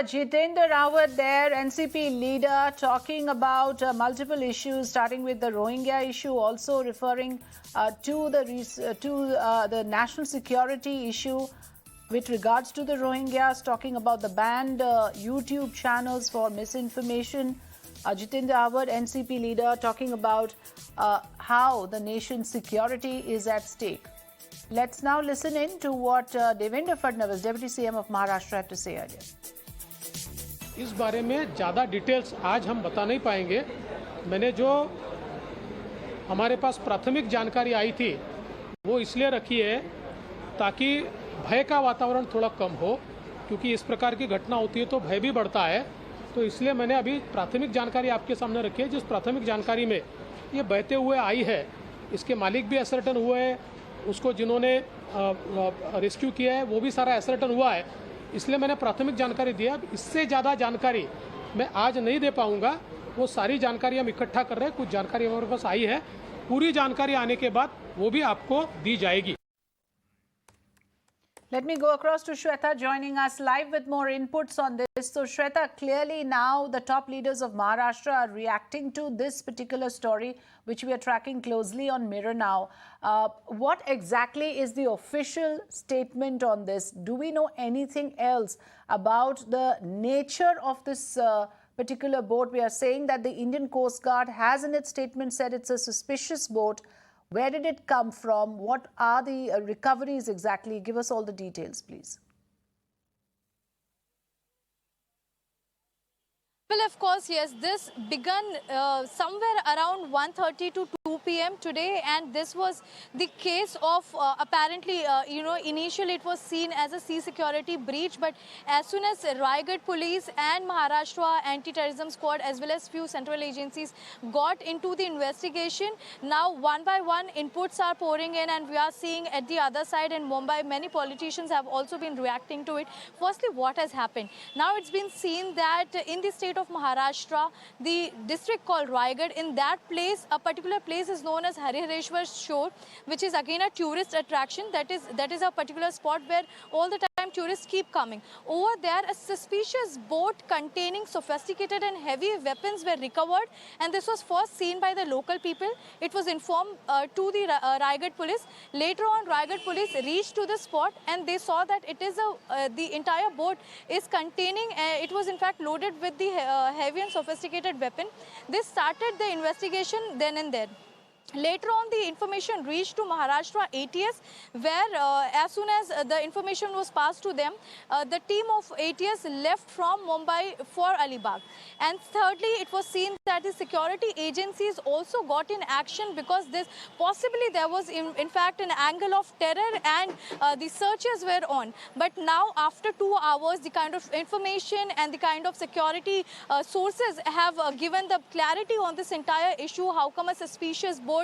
Jitendra Rawat there, NCP leader, talking about multiple issues, starting with the Rohingya issue, also referring to the national security issue with regards to the Rohingyas, talking about the banned YouTube channels for misinformation. Jitendra Rawat, NCP leader, talking about how the nation's security is at stake. Let's now listen in to what Devendra Fadnavis, Deputy CM of Maharashtra, had to say earlier. इस बारे में ज़्यादा details आज हम बता नहीं पाएंगे। मैंने जो हमारे पास प्राथमिक जानकारी आई थी वो इसलिए रखी है ताकि भय का वातावरण थोड़ा कम हो, क्योंकि इस प्रकार की घटना होती है तो भय भी बढ़ता है। तो इसलिए मैंने अभी प्राथमिक जानकारी आपके सामने रखी है। जिस प्राथमिक जानकारी में ये बहते हुए आई है, इसके मालिक भी असर्टन हुए हैं, उसको जिन्होंने रेस्क्यू किया है वो भी सारा असर्टन हुआ है, इसलिए मैंने प्राथमिक जानकारी दिया। इससे ज़्यादा जानकारी मैं आज नहीं दे पाऊंगा। वो सारी जानकारी हम इकट्ठा कर रहे हैं, कुछ जानकारी हमारे पास आई है, पूरी जानकारी आने के बाद वो भी आपको दी जाएगी। Let me go across to Shweta joining us live with more inputs on this. So Shweta, clearly now the top leaders of Maharashtra are reacting to this particular story, which we are tracking closely on Mirror now. What exactly is the official statement on this? Do we know anything else about the nature of this particular boat? We are saying that the Indian Coast Guard has in its statement said it's a suspicious boat. Where did it come from? What are the recoveries exactly? Give us all the details, please. Well, of course, yes. This began somewhere around 1:30 to 2 p.m. today, and this was the case of apparently, initially it was seen as a sea security breach, but as soon as Raigad police and Maharashtra anti-terrorism squad as well as few central agencies got into the investigation, now one by one inputs are pouring in, and we are seeing at the other side in Mumbai, many politicians have also been reacting to it. Firstly, what has happened? Now it's been seen that in the state of Maharashtra, the district called Raigad, in that place, a particular place is known as Harihareshwar Shore, which is again a tourist attraction. That is a particular spot where all the time tourists keep coming. Over there, a suspicious boat containing sophisticated and heavy weapons were recovered, and this was first seen by the local people. It was informed to the Raigad police. Later on, Raigad police reached to the spot, and they saw that it is the entire boat is containing, it was in fact loaded with the heavy and sophisticated weapon. They started the investigation then and there. Later on, the information reached to Maharashtra ATS, where as soon as the information was passed to them, the team of ATS left from Mumbai for Alibag. And thirdly, it was seen that the security agencies also got in action, because possibly there was in fact an angle of terror, and the searches were on. But now, after 2 hours, the kind of information and the kind of security sources have given the clarity on this entire issue. How come a suspicious boat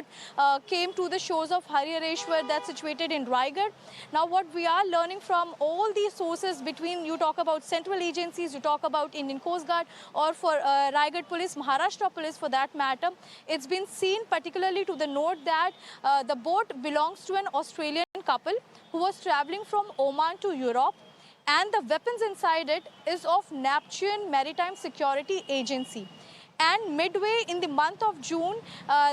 came to the shores of Harihareshwar that's situated in Raigad? Now, what we are learning from all these sources, between you talk about central agencies, you talk about Indian Coast Guard, or for Raigad police, Maharashtra police for that matter, it's been seen particularly to the note that the boat belongs to an Australian couple who was traveling from Oman to Europe, and the weapons inside it is of Neptune Maritime Security Agency. And midway in the month of June,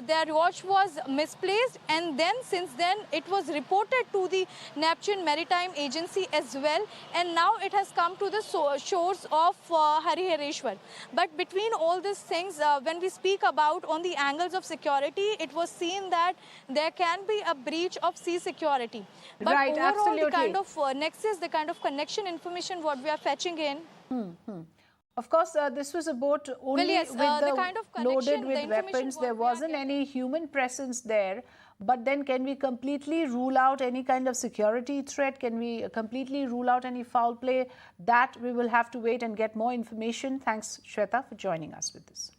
their watch was misplaced, and then since then it was reported to the Neptune Maritime Agency as well, and now it has come to the shores of Harihareshwar. But between all these things, when we speak about on the angles of security, it was seen that there can be a breach of sea security. But right, overall, absolutely. the kind of nexus, the kind of connection information what we are fetching in. Of course, this was a boat only with the kind of loaded with weapons. There wasn't any human presence there. But then can we completely rule out any kind of security threat? Can we completely rule out any foul play? That we will have to wait and get more information. Thanks, Shweta, for joining us with this.